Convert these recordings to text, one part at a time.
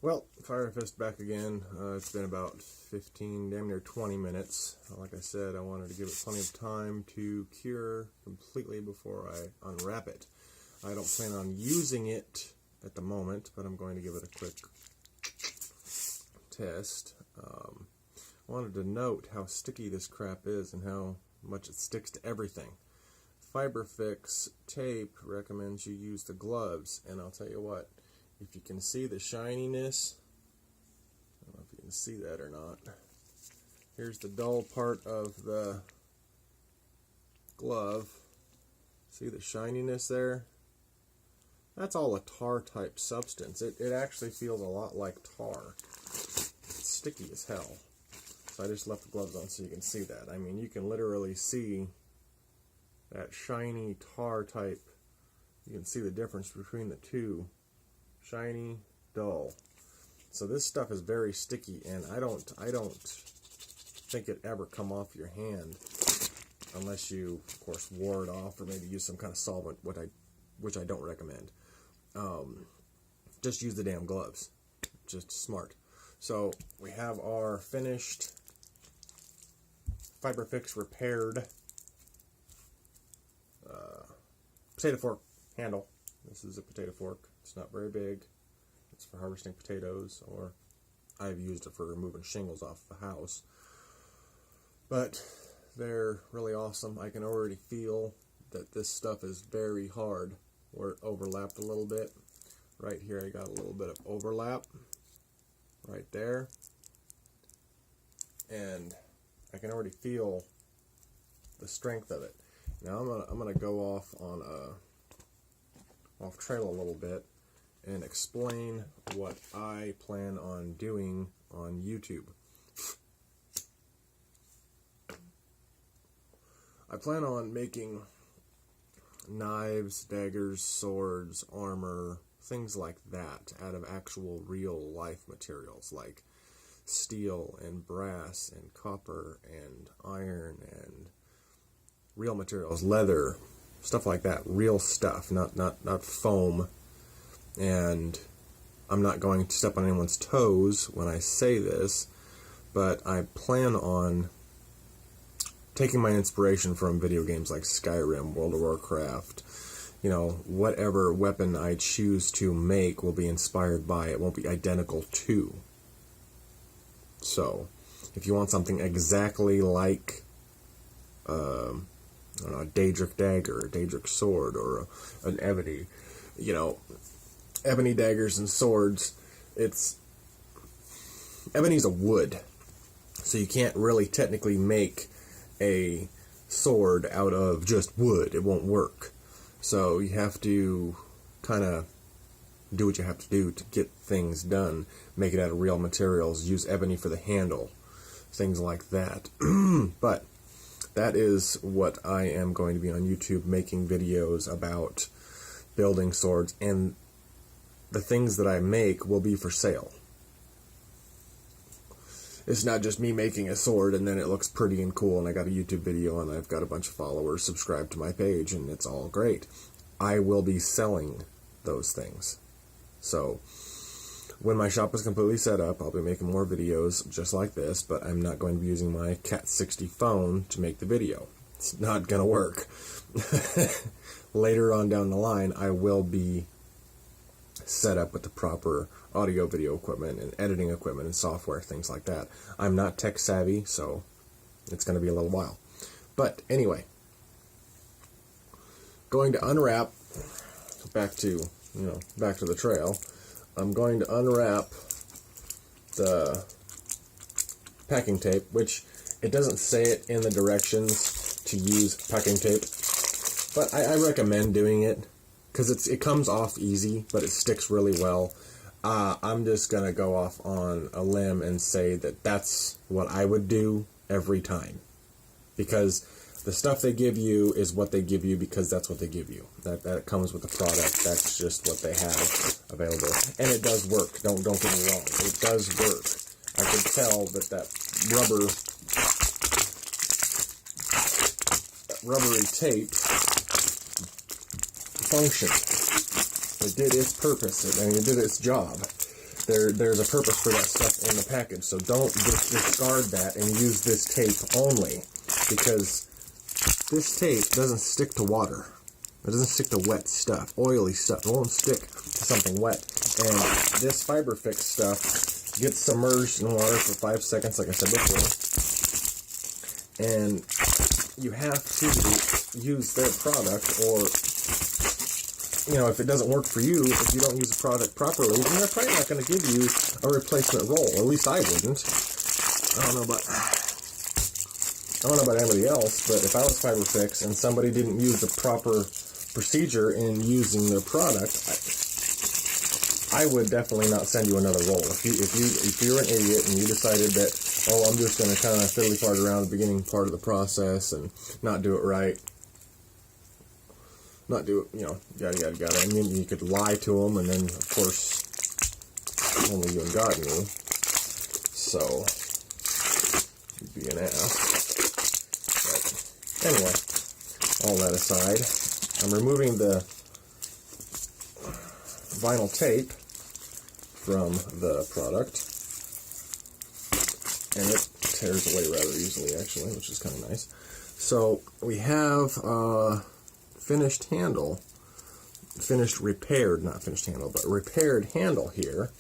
Well, Fiberfix back again. It's been about 15, damn near 20 minutes. Like I said, I wanted to give it plenty of time to cure completely before I unwrap it. I don't plan on using it at the moment, but I'm going to give it a quick test. I wanted to note how sticky this crap is and how much it sticks to everything. Fiberfix tape recommends you use the gloves, and I'll tell you what, if you can see the shininess, I don't know if you can see that or not. Here's the dull part of the glove. See the shininess there? That's all a tar type substance. It actually feels a lot like tar. It's sticky as hell. So I just left the gloves on so you can see that. I mean, you can literally see that shiny tar type. You can see the difference between the two. Shiny, dull. So this stuff is very sticky, and I don't think it ever come off your hand unless you, of course, wore it off or maybe use some kind of solvent, which I don't recommend. Just use the damn gloves. Just smart. So we have our finished Fiberfix repaired potato fork handle. This is a potato fork. It's not very big. It's for harvesting potatoes, or I've used it for removing shingles off the house. But they're really awesome. I can already feel that this stuff is very hard where it overlapped a little bit. Right here I got a little bit of overlap right there. And I can already feel the strength of it. Now I'm gonna go off on off trail a little bit and explain what I plan on doing on YouTube. I plan on making knives, daggers, swords, armor, things like that out of actual real life materials like steel and brass and copper and iron and real materials, leather, stuff like that, real stuff, not foam. And I'm not going to step on anyone's toes when I say this, but I plan on taking my inspiration from video games like Skyrim, World of Warcraft. You know, whatever weapon I choose to make will be inspired by it, won't be identical to. So, if you want something exactly like I don't know, a Daedric dagger, a Daedric sword, or an ebony, you know, ebony daggers and swords, ebony's a wood, so you can't really technically make a sword out of just wood. It won't work. So you have to kind of do what you have to do to get things done, make it out of real materials, use ebony for the handle, things like that. But that is what I am going to be on YouTube, making videos about building swords, and the things that I make will be for sale. It's not just me making a sword and then it looks pretty and cool and I got a YouTube video and I've got a bunch of followers subscribed to my page and it's all great. I will be selling those things. So when my shop is completely set up, I'll be making more videos just like this, but I'm not going to be using my Cat 60 phone to make the video. It's not going to work. Later on down the line, I will be set up with the proper audio video equipment and editing equipment and software, things like that. I'm not tech savvy, so it's going to be a little while. But anyway, going to unwrap, back to the trail. I'm going to unwrap the packing tape, which it doesn't say it in the directions to use packing tape, but I recommend doing it because it comes off easy, but it sticks really well. I'm just going to go off on a limb and say that that's what I would do every time, because the stuff they give you is what they give you because that's what they give you. That comes with the product. That's just what they have available. And it does work. Don't get me wrong. It does work. I could tell that rubbery tape functioned. It did its purpose. It did its job. There's a purpose for that stuff in the package, so don't just discard that and use this tape only, because this tape doesn't stick to water. It doesn't stick to wet stuff, oily stuff. It won't stick to something wet. And this Fiberfix stuff gets submerged in water for 5 seconds, like I said before. And you have to use their product, or, you know, if it doesn't work for you, if you don't use the product properly, then they're probably not going to give you a replacement roll. At least I wouldn't. I don't know about anybody else, but if I was Fiberfix and somebody didn't use the proper procedure in using their product, I would definitely not send you another roll. If you're an idiot and you decided that, oh, I'm just going to kind of fiddly fart around the beginning part of the process and not do it right, not do it, you know, yada yada yada. I mean, you could lie to them, and then of course only you and God knew. So you'd be an ass. But anyway, all that aside, I'm removing the vinyl tape from the product, and it tears away rather easily, actually, which is kind of nice. So we have finished repaired handle here,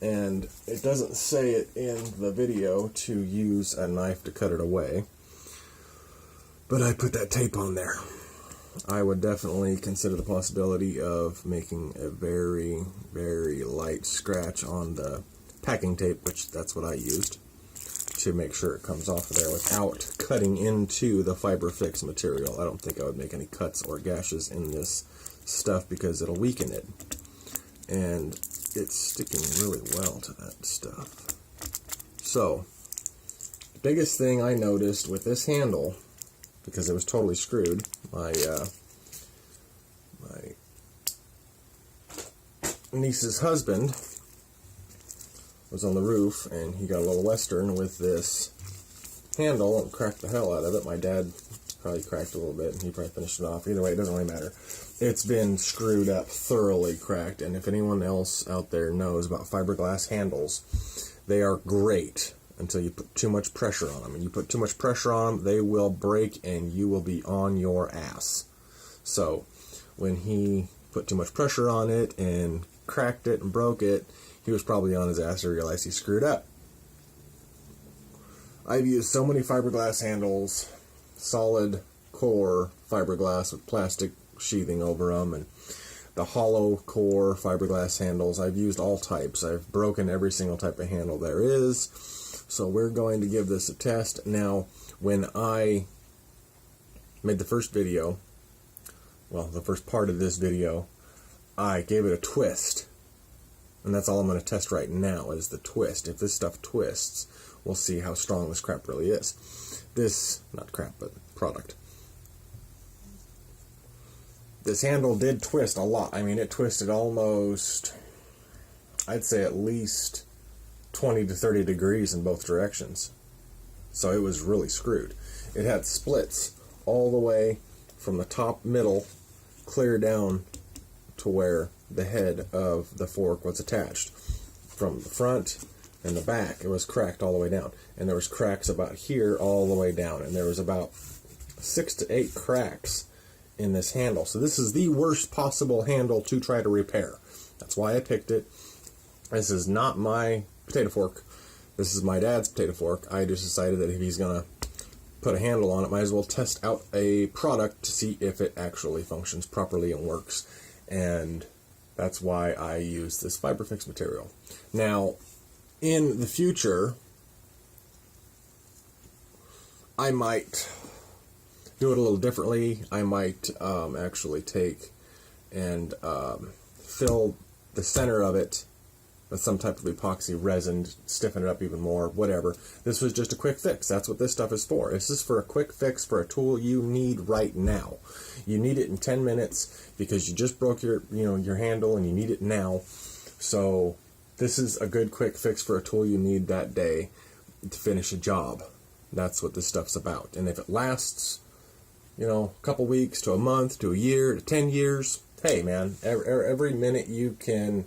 and it doesn't say it in the video to use a knife to cut it away, but I put that tape on there. I would definitely consider the possibility of making a very, very light scratch on the packing tape, which that's what I used, to make sure it comes off of there without cutting into the Fiberfix material. I don't think I would make any cuts or gashes in this stuff because it'll weaken it. And it's sticking really well to that stuff. So, the biggest thing I noticed with this handle, because it was totally screwed, my niece's husband was on the roof, and he got a little western with this handle and cracked the hell out of it. My dad probably cracked a little bit, and he probably finished it off. Either way, it doesn't really matter. It's been screwed up, thoroughly cracked, and if anyone else out there knows about fiberglass handles, they are great until you put too much pressure on them. And you put too much pressure on them, they will break, and you will be on your ass. So, when he put too much pressure on it and cracked it and broke it, he was probably on his ass to realize he screwed up. I've used so many fiberglass handles, solid core fiberglass with plastic sheathing over them, and the hollow core fiberglass handles. I've used all types. I've broken every single type of handle there is. So we're going to give this a test. Now, when I made the first video, well, the first part of this video, I gave it a twist. And that's all I'm going to test right now is the twist. If this stuff twists, we'll see how strong this crap really is. This, not crap, but product. This handle did twist a lot. I mean, it twisted almost, I'd say at least 20 to 30 degrees in both directions. So it was really screwed. It had splits all the way from the top middle clear down to where the head of the fork was attached. From the front and the back, it was cracked all the way down. And there was cracks about here all the way down. And there was about 6 to 8 cracks in this handle. So this is the worst possible handle to try to repair. That's why I picked it. This is not my potato fork. This is my dad's potato fork. I just decided that if he's going to put a handle on it, might as well test out a product to see if it actually functions properly and works. And that's why I use this Fiberfix material. Now, in the future, I might do it a little differently. I might actually take and fill the center of it with some type of epoxy resin, stiffen it up even more, whatever. This was just a quick fix. That's what this stuff is for. This is for a quick fix for a tool you need right now. You need it in 10 minutes because you just broke your handle and you need it now. So this is a good quick fix for a tool you need that day to finish a job. That's what this stuff's about. And if it lasts, a couple weeks to a month to a year to 10 years, hey man, every minute you can